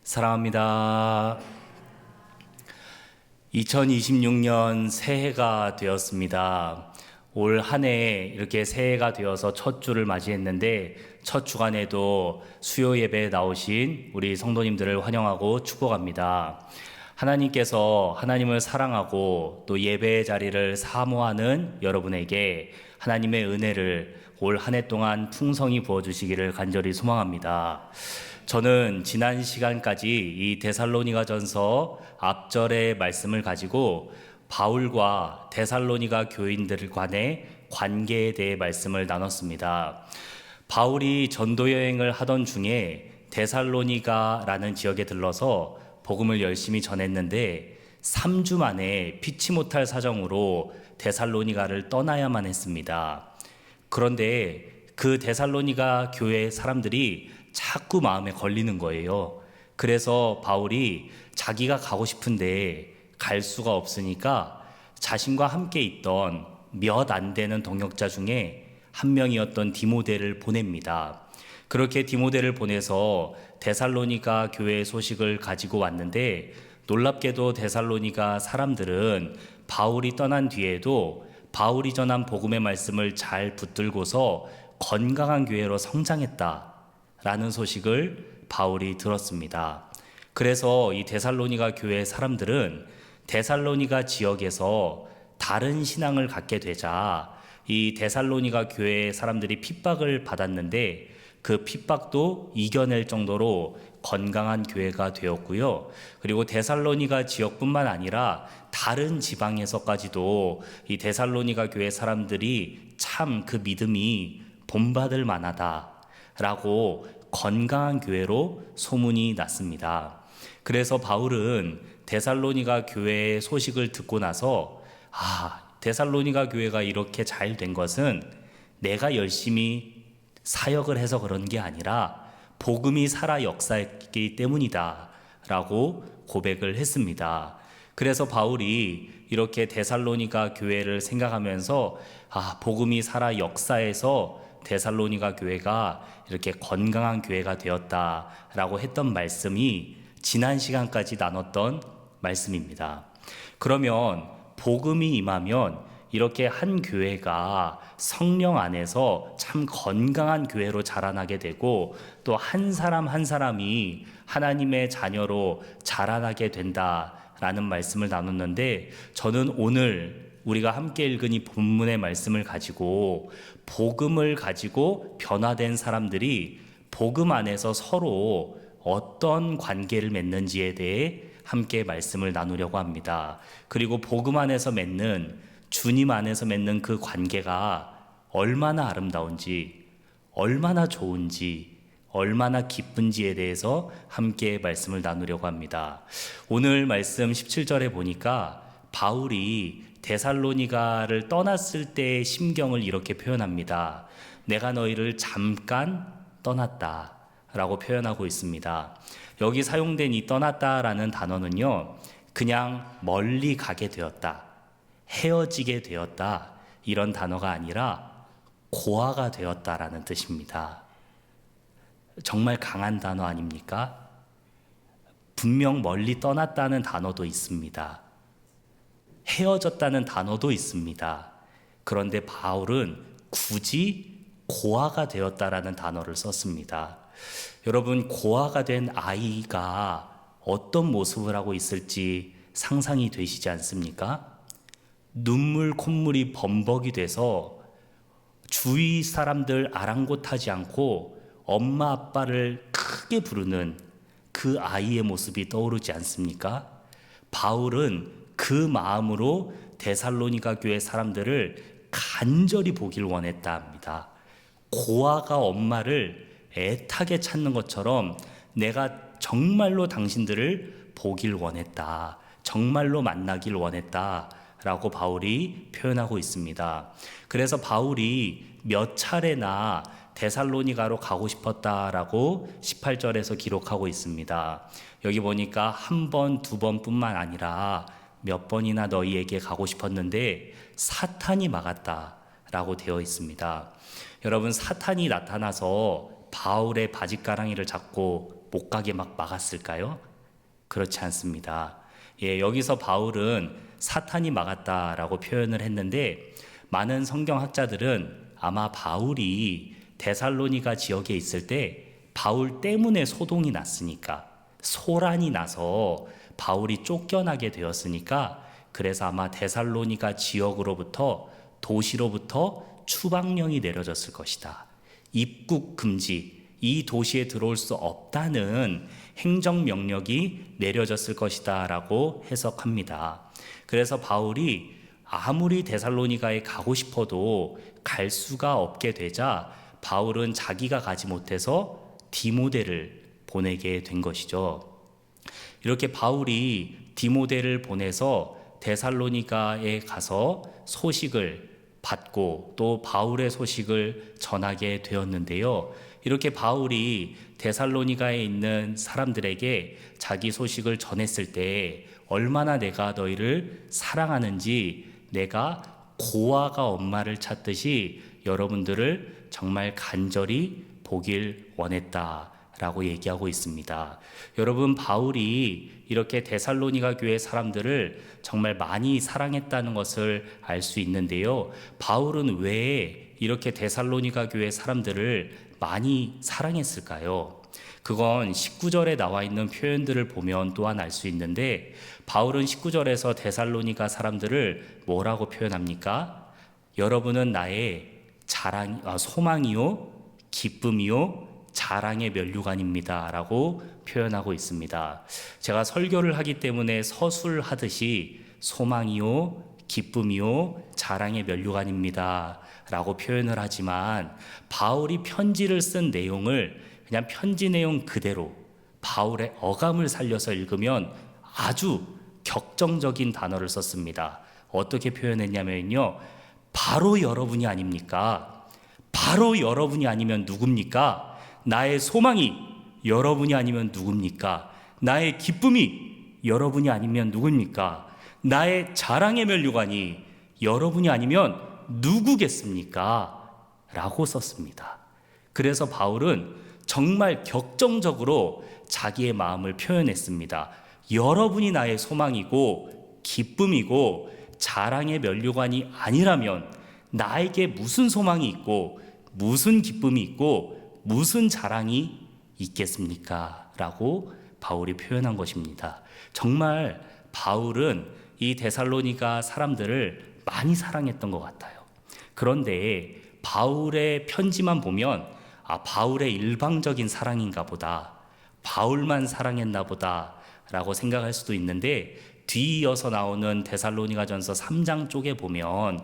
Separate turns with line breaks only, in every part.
사랑합니다. 2026년 새해가 되었습니다. 올 한 해 이렇게 새해가 되어서 첫 주를 맞이했는데 첫 주간에도 수요 예배에 나오신 우리 성도님들을 환영하고 축복합니다. 하나님께서 하나님을 사랑하고 또 예배의 자리를 사모하는 여러분에게 하나님의 은혜를 올 한 해 동안 풍성히 부어주시기를 간절히 소망합니다. 저는 지난 시간까지 이 데살로니가전서 앞절의 말씀을 가지고 바울과 데살로니가 교인들 간의 관계에 대해 말씀을 나눴습니다. 바울이 전도 여행을 하던 중에 데살로니가라는 지역에 들러서 복음을 열심히 전했는데 3주 만에 피치 못할 사정으로 데살로니가를 떠나야만 했습니다. 그런데 그 데살로니가 교회 사람들이 자꾸 마음에 걸리는 거예요. 그래서 바울이 자기가 가고 싶은데 갈 수가 없으니까 자신과 함께 있던 몇 안 되는 동역자 중에 한 명이었던 디모데를 보냅니다. 그렇게 디모데를 보내서 데살로니가 교회의 소식을 가지고 왔는데 놀랍게도 데살로니가 사람들은 바울이 떠난 뒤에도 바울이 전한 복음의 말씀을 잘 붙들고서 건강한 교회로 성장했다 라는 소식을 바울이 들었습니다. 그래서 이 데살로니가 교회 사람들은 데살로니가 지역에서 다른 신앙을 갖게 되자 이 데살로니가 교회 사람들이 핍박을 받았는데 그 핍박도 이겨낼 정도로 건강한 교회가 되었고요. 그리고 데살로니가 지역뿐만 아니라 다른 지방에서까지도 이 데살로니가 교회 사람들이 참 그 믿음이 본받을 만하다 라고 건강한 교회로 소문이 났습니다. 그래서 바울은 데살로니가 교회의 소식을 듣고 나서 데살로니가 교회가 이렇게 잘 된 것은 내가 열심히 사역을 해서 그런 게 아니라 복음이 살아 역사했기 때문이다 라고 고백을 했습니다. 그래서 바울이 이렇게 데살로니가 교회를 생각하면서 복음이 살아 역사에서 데살로니가 교회가 이렇게 건강한 교회가 되었다라고 했던 말씀이 지난 시간까지 나눴던 말씀입니다. 그러면 복음이 임하면 이렇게 한 교회가 성령 안에서 참 건강한 교회로 자라나게 되고 또 한 사람 한 사람이 하나님의 자녀로 자라나게 된다라는 말씀을 나눴는데 저는 오늘 우리가 함께 읽은 이 본문의 말씀을 가지고 복음을 가지고 변화된 사람들이 복음 안에서 서로 어떤 관계를 맺는지에 대해 함께 말씀을 나누려고 합니다. 그리고 복음 안에서 맺는 주님 안에서 맺는 그 관계가 얼마나 아름다운지, 얼마나 좋은지, 얼마나 기쁜지에 대해서 함께 말씀을 나누려고 합니다. 오늘 말씀 17절에 보니까 바울이 데살로니가를 떠났을 때의 심경을 이렇게 표현합니다. 내가 너희를 잠깐 떠났다 라고 표현하고 있습니다. 여기 사용된 이 떠났다라는 단어는요, 그냥 멀리 가게 되었다, 헤어지게 되었다 이런 단어가 아니라 고아가 되었다라는 뜻입니다. 정말 강한 단어 아닙니까? 분명 멀리 떠났다는 단어도 있습니다. 헤어졌다는 단어도 있습니다. 그런데 바울은 굳이 고아가 되었다라는 단어를 썼습니다. 여러분, 고아가 된 아이가 어떤 모습을 하고 있을지 상상이 되시지 않습니까? 눈물 콧물이 범벅이 돼서 주위 사람들 아랑곳하지 않고 엄마 아빠를 크게 부르는 그 아이의 모습이 떠오르지 않습니까? 바울은 그 마음으로 데살로니가 교회 사람들을 간절히 보길 원했다 합니다. 고아가 엄마를 애타게 찾는 것처럼 내가 정말로 당신들을 보길 원했다, 정말로 만나길 원했다 라고 바울이 표현하고 있습니다. 그래서 바울이 몇 차례나 데살로니가로 가고 싶었다라고 18절에서 기록하고 있습니다. 여기 보니까 한 번, 두 번뿐만 아니라 몇 번이나 너희에게 가고 싶었는데 사탄이 막았다라고 되어 있습니다. 여러분, 사탄이 나타나서 바울의 바짓가랑이를 잡고 못 가게 막 막았을까요? 그렇지 않습니다. 여기서 바울은 사탄이 막았다라고 표현을 했는데, 많은 성경학자들은 아마 바울이 데살로니가 지역에 있을 때 바울 때문에 소동이 났으니까, 소란이 나서 바울이 쫓겨나게 되었으니까, 그래서 아마 데살로니가 지역으로부터, 도시로부터 추방령이 내려졌을 것이다. 입국 금지, 이 도시에 들어올 수 없다는 행정명령이 내려졌을 것이다 라고 해석합니다. 그래서 바울이 아무리 데살로니가에 가고 싶어도 갈 수가 없게 되자 바울은 자기가 가지 못해서 디모데를 보내게 된 것이죠. 이렇게 바울이 디모데를 보내서 데살로니가에 가서 소식을 받고 또 바울의 소식을 전하게 되었는데요. 이렇게 바울이 데살로니가에 있는 사람들에게 자기 소식을 전했을 때 얼마나 내가 너희를 사랑하는지, 내가 고아가 엄마를 찾듯이 여러분들을 정말 간절히 보길 원했다라고 얘기하고 있습니다. 여러분, 바울이 이렇게 데살로니가 교회 사람들을 정말 많이 사랑했다는 것을 알 수 있는데요. 바울은 왜 이렇게 데살로니가 교회 사람들을 많이 사랑했을까요? 그건 19절에 나와 있는 표현들을 보면 또한 알 수 있는데, 바울은 19절에서 데살로니가 사람들을 뭐라고 표현합니까? 여러분은 나의 소망이요, 기쁨이요, 자랑의 면류관입니다 라고 표현하고 있습니다. 제가 설교를 하기 때문에 서술하듯이 소망이요, 기쁨이요, 자랑의 면류관입니다 라고 표현을 하지만, 바울이 편지를 쓴 내용을 그냥 편지 내용 그대로 바울의 어감을 살려서 읽으면 아주 격정적인 단어를 썼습니다. 어떻게 표현했냐면요, 바로 여러분이 아닙니까? 바로 여러분이 아니면 누굽니까? 나의 소망이 여러분이 아니면 누굽니까? 나의 기쁨이 여러분이 아니면 누굽니까? 나의 자랑의 면류관이 여러분이 아니면 누구겠습니까? 라고 썼습니다. 그래서 바울은 정말 격정적으로 자기의 마음을 표현했습니다. 여러분이 나의 소망이고 기쁨이고 자랑의 면류관이 아니라면 나에게 무슨 소망이 있고 무슨 기쁨이 있고 무슨 자랑이 있겠습니까? 라고 바울이 표현한 것입니다. 정말 바울은 이 데살로니가 사람들을 많이 사랑했던 것 같아요. 그런데 바울의 편지만 보면 바울의 일방적인 사랑인가 보다, 바울만 사랑했나 보다 라고 생각할 수도 있는데, 뒤이어서 나오는 데살로니가전서 3장 쪽에 보면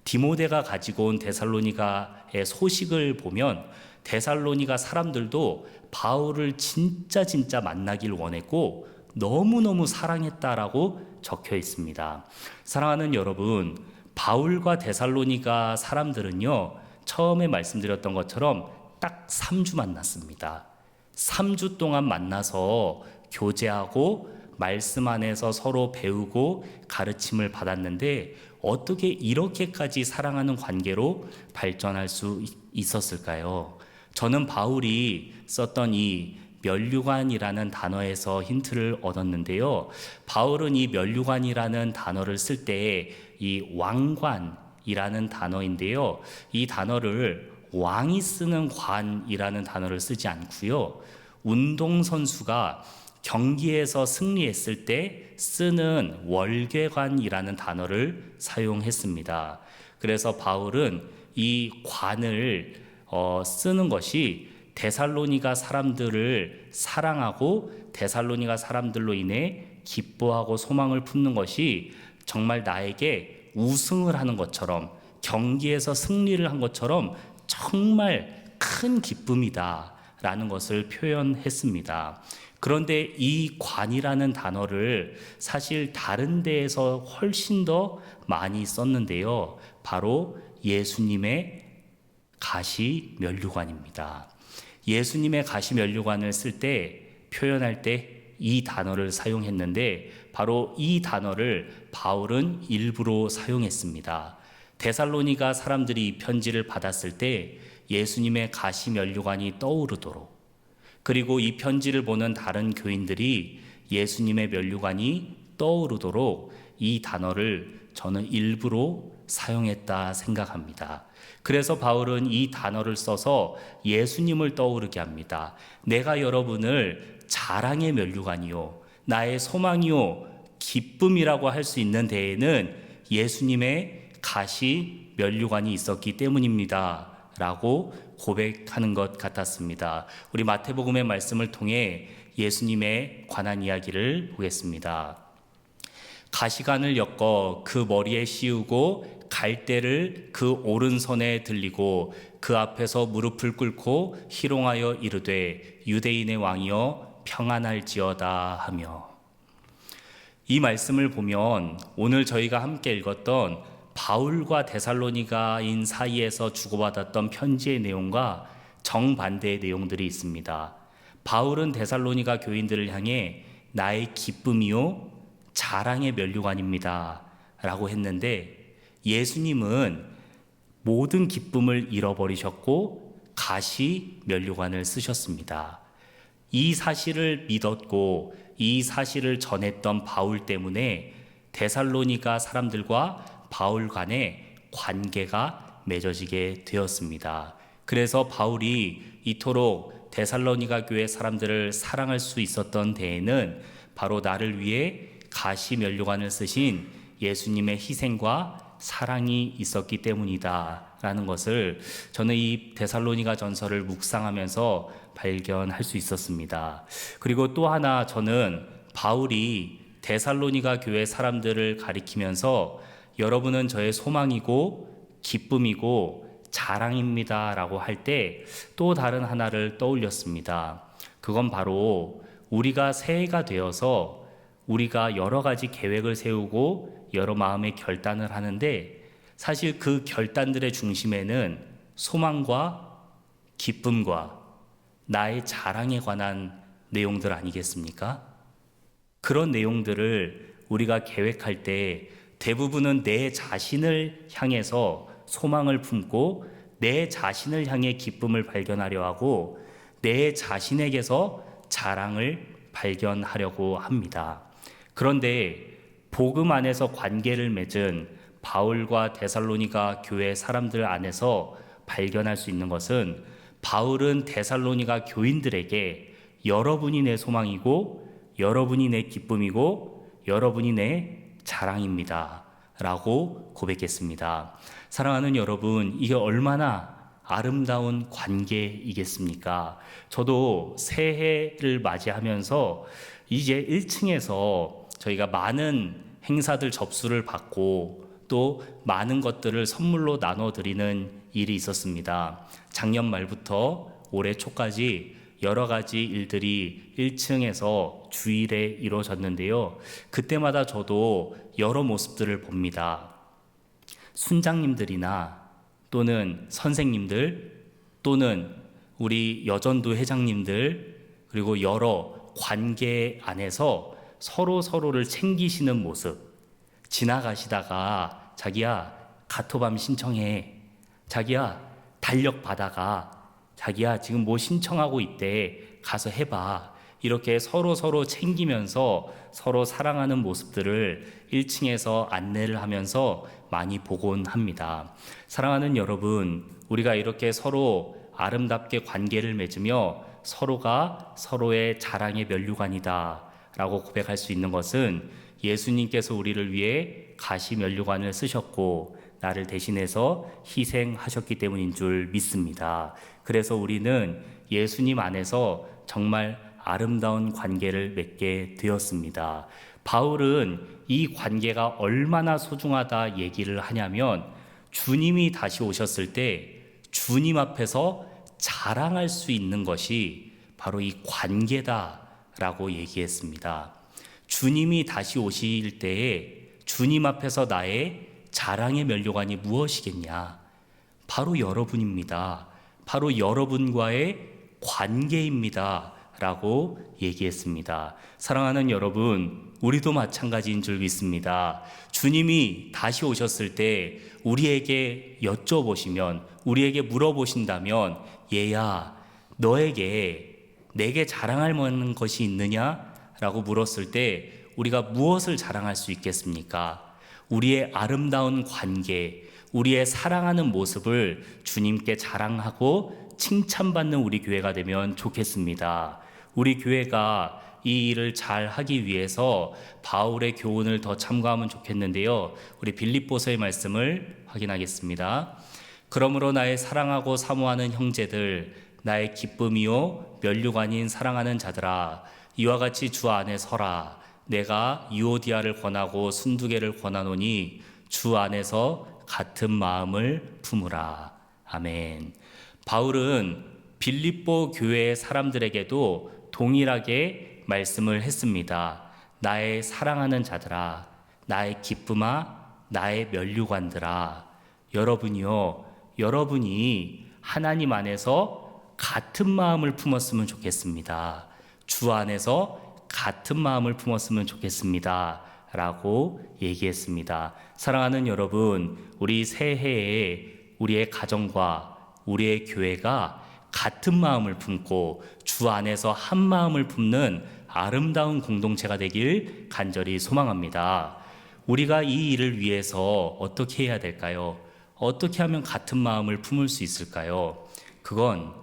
디모데가 가지고 온 데살로니가의 소식을 보면 데살로니가 사람들도 바울을 진짜 만나길 원했고 너무너무 사랑했다라고 적혀 있습니다. 사랑하는 여러분, 바울과 데살로니가 사람들은요, 처음에 말씀드렸던 것처럼 딱 3주 만났습니다. 3주 동안 만나서 교제하고 말씀 안에서 서로 배우고 가르침을 받았는데, 어떻게 이렇게까지 사랑하는 관계로 발전할 수 있었을까요? 저는 바울이 썼던 이 면류관이라는 단어에서 힌트를 얻었는데요. 바울은 이 면류관이라는 단어를 쓸 때 이 왕관이라는 단어인데요. 이 단어를 왕이 쓰는 관이라는 단어를 쓰지 않고요. 운동선수가 경기에서 승리했을 때 쓰는 월궤관이라는 단어를 사용했습니다. 그래서 바울은 이 관을 쓰는 것이 데살로니가 사람들을 사랑하고 데살로니가 사람들로 인해 기뻐하고 소망을 품는 것이 정말 나에게 우승을 하는 것처럼, 경기에서 승리를 한 것처럼 정말 큰 기쁨이다 라는 것을 표현했습니다. 그런데 이 관이라는 단어를 사실 다른 데에서 훨씬 더 많이 썼는데요. 바로 예수님의 가시 면류관입니다. 예수님의 가시 면류관을 쓸 때, 표현할 때 이 단어를 사용했는데, 바로 이 단어를 바울은 일부러 사용했습니다. 데살로니가 사람들이 이 편지를 받았을 때 예수님의 가시 면류관이 떠오르도록, 그리고 이 편지를 보는 다른 교인들이 예수님의 면류관이 떠오르도록 이 단어를 저는 일부러 사용했다 생각합니다. 그래서 바울은 이 단어를 써서 예수님을 떠오르게 합니다. 내가 여러분을 자랑의 면류관이요, 나의 소망이요, 기쁨이라고 할 수 있는 데에는 예수님의 가시 면류관이 있었기 때문입니다 라고 고백하는 것 같았습니다. 우리 마태복음의 말씀을 통해 예수님에 관한 이야기를 보겠습니다. 가시관을 엮어 그 머리에 씌우고 갈대를 그 오른손에 들리고 그 앞에서 무릎을 꿇고 희롱하여 이르되 유대인의 왕이여 평안할지어다 하며, 이 말씀을 보면 오늘 저희가 함께 읽었던 바울과 데살로니가인 사이에서 주고받았던 편지의 내용과 정반대의 내용들이 있습니다. 바울은 데살로니가 교인들을 향해 나의 기쁨이요 자랑의 면류관입니다 라고 했는데, 예수님은 모든 기쁨을 잃어버리셨고 가시 면류관을 쓰셨습니다. 이 사실을 믿었고 이 사실을 전했던 바울 때문에 데살로니가 사람들과 바울 간의 관계가 맺어지게 되었습니다. 그래서 바울이 이토록 데살로니가 교회 사람들을 사랑할 수 있었던 데에는 바로 나를 위해 가시 면류관을 쓰신 예수님의 희생과 사랑이 있었기 때문이다 라는 것을 저는 이 데살로니가 전서를 묵상하면서 발견할 수 있었습니다. 그리고 또 하나, 저는 바울이 데살로니가 교회 사람들을 가리키면서 여러분은 저의 소망이고 기쁨이고 자랑입니다 라고 할 때 또 다른 하나를 떠올렸습니다. 그건 바로 우리가 새해가 되어서 우리가 여러 가지 계획을 세우고 여러 마음의 결단을 하는데, 사실 그 결단들의 중심에는 소망과 기쁨과 나의 자랑에 관한 내용들 아니겠습니까? 그런 내용들을 우리가 계획할 때 대부분은 내 자신을 향해서 소망을 품고 내 자신을 향해 기쁨을 발견하려 하고 내 자신에게서 자랑을 발견하려고 합니다. 그런데 복음 안에서 관계를 맺은 바울과 데살로니가 교회 사람들 안에서 발견할 수 있는 것은, 바울은 데살로니가 교인들에게 여러분이 내 소망이고 여러분이 내 기쁨이고 여러분이 내 자랑입니다 라고 고백했습니다. 사랑하는 여러분, 이게 얼마나 아름다운 관계이겠습니까? 저도 새해를 맞이하면서 이제 1층에서 저희가 많은 행사들 접수를 받고 또 많은 것들을 선물로 나눠드리는 일이 있었습니다. 작년 말부터 올해 초까지 여러 가지 일들이 1층에서 주일에 이루어졌는데요. 그때마다 저도 여러 모습들을 봅니다. 순장님들이나 또는 선생님들 또는 우리 여전도 회장님들, 그리고 여러 관계 안에서 서로를 챙기시는 모습, 지나가시다가 자기야 가토밤 신청해, 자기야 달력 받아가, 자기야 지금 뭐 신청하고 있대 가서 해봐, 이렇게 서로 챙기면서 서로 사랑하는 모습들을 1층에서 안내를 하면서 많이 보곤 합니다. 사랑하는 여러분, 우리가 이렇게 서로 아름답게 관계를 맺으며 서로가 서로의 자랑의 면류관이다 라고 고백할 수 있는 것은, 예수님께서 우리를 위해 가시 면류관을 쓰셨고 나를 대신해서 희생하셨기 때문인 줄 믿습니다. 그래서 우리는 예수님 안에서 정말 아름다운 관계를 맺게 되었습니다. 바울은 이 관계가 얼마나 소중하다 얘기를 하냐면, 주님이 다시 오셨을 때 주님 앞에서 자랑할 수 있는 것이 바로 이 관계다라고 얘기했습니다. 주님이 다시 오실 때에 주님 앞에서 나의 자랑의 면류관이 무엇이겠냐? 바로 여러분입니다. 바로 여러분과의 관계입니다 라고 얘기했습니다. 사랑하는 여러분, 우리도 마찬가지인 줄 믿습니다. 주님이 다시 오셨을 때 우리에게 여쭤보시면, 우리에게 물어보신다면, 얘야, 내게 자랑할 만한 것이 있느냐? 라고 물었을 때 우리가 무엇을 자랑할 수 있겠습니까? 우리의 아름다운 관계, 우리의 사랑하는 모습을 주님께 자랑하고 칭찬받는 우리 교회가 되면 좋겠습니다. 우리 교회가 이 일을 잘 하기 위해서 바울의 교훈을 더 참고하면 좋겠는데요. 우리 빌립보서의 말씀을 확인하겠습니다. 그러므로 나의 사랑하고 사모하는 형제들, 나의 기쁨이요 면류관인 사랑하는 자들아, 이와 같이 주 안에 서라. 내가 유오디아를 권하고 순두개를 권하노니 주 안에서 같은 마음을 품으라. 아멘. 바울은 빌립보 교회의 사람들에게도 동일하게 말씀을 했습니다. 나의 사랑하는 자들아, 나의 기쁨아, 나의 면류관들아. 여러분이 하나님 안에서 같은 마음을 품었으면 좋겠습니다. 주 안에서 같은 마음을 품었으면 좋겠습니다. 라고 얘기했습니다. 사랑하는 여러분, 우리 새해에 우리의 가정과 우리의 교회가 같은 마음을 품고 주 안에서 한 마음을 품는 아름다운 공동체가 되길 간절히 소망합니다. 우리가 이 일을 위해서 어떻게 해야 될까요? 어떻게 하면 같은 마음을 품을 수 있을까요? 그건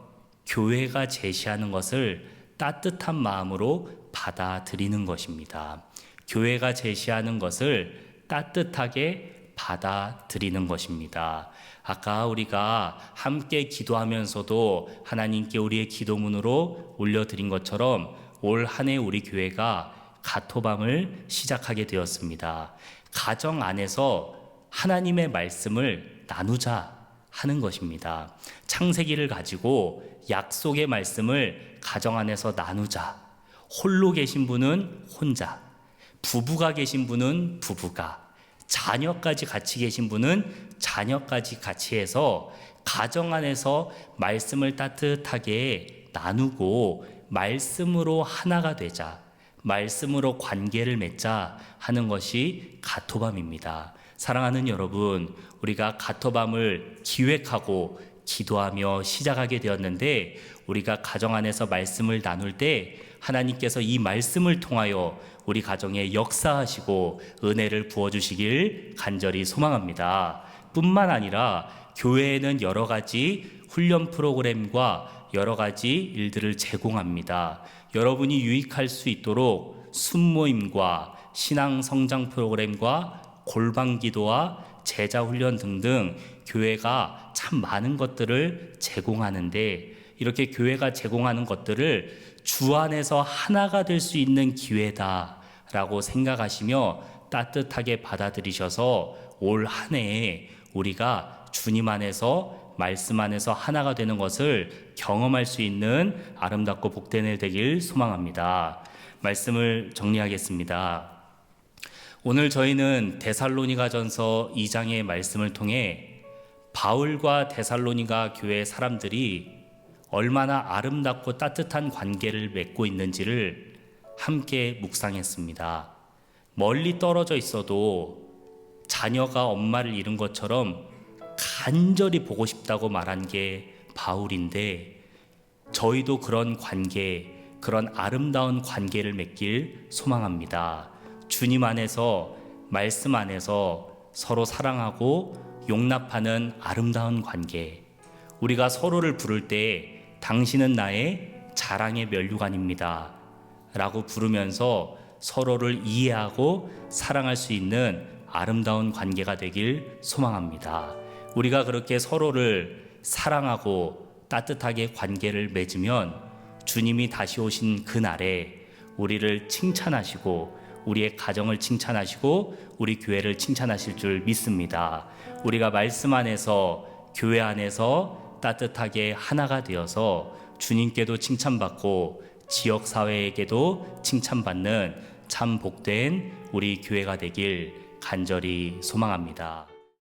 교회가 제시하는 것을 따뜻한 마음으로 받아들이는 것입니다. 교회가 제시하는 것을 따뜻하게 받아들이는 것입니다. 아까 우리가 함께 기도하면서도 하나님께 우리의 기도문으로 올려드린 것처럼 올 한 해 우리 교회가 가토밤을 시작하게 되었습니다. 가정 안에서 하나님의 말씀을 나누자 하는 것입니다. 창세기를 가지고 약속의 말씀을 가정 안에서 나누자. 홀로 계신 분은 혼자, 부부가 계신 분은 부부가, 자녀까지 같이 계신 분은 자녀까지 같이 해서 가정 안에서 말씀을 따뜻하게 나누고 말씀으로 하나가 되자, 말씀으로 관계를 맺자 하는 것이 가토밤입니다. 사랑하는 여러분, 우리가 가토밤을 기획하고 기도하며 시작하게 되었는데, 우리가 가정 안에서 말씀을 나눌 때 하나님께서 이 말씀을 통하여 우리 가정에 역사하시고 은혜를 부어주시길 간절히 소망합니다. 뿐만 아니라 교회에는 여러 가지 훈련 프로그램과 여러 가지 일들을 제공합니다. 여러분이 유익할 수 있도록 순모임과 신앙 성장 프로그램과 골방 기도와 제자 훈련 등등 교회가 참 많은 것들을 제공하는데, 이렇게 교회가 제공하는 것들을 주 안에서 하나가 될 수 있는 기회다라고 생각하시며 따뜻하게 받아들이셔서 올 한 해에 우리가 주님 안에서 말씀 안에서 하나가 되는 것을 경험할 수 있는 아름답고 복된 해 되길 소망합니다. 말씀을 정리하겠습니다. 오늘 저희는 데살로니가전서 2장의 말씀을 통해 바울과 데살로니가 교회 사람들이 얼마나 아름답고 따뜻한 관계를 맺고 있는지를 함께 묵상했습니다. 멀리 떨어져 있어도 자녀가 엄마를 잃은 것처럼 간절히 보고 싶다고 말한 게 바울인데, 저희도 그런 관계, 그런 아름다운 관계를 맺길 소망합니다. 주님 안에서, 말씀 안에서 서로 사랑하고 용납하는 아름다운 관계. 우리가 서로를 부를 때 당신은 나의 자랑의 면류관입니다 라고 부르면서 서로를 이해하고 사랑할 수 있는 아름다운 관계가 되길 소망합니다. 우리가 그렇게 서로를 사랑하고 따뜻하게 관계를 맺으면 주님이 다시 오신 그날에 우리를 칭찬하시고 우리의 가정을 칭찬하시고 우리 교회를 칭찬하실 줄 믿습니다. 우리가 말씀 안에서, 교회 안에서 따뜻하게 하나가 되어서 주님께도 칭찬받고 지역사회에게도 칭찬받는 참 복된 우리 교회가 되길 간절히 소망합니다.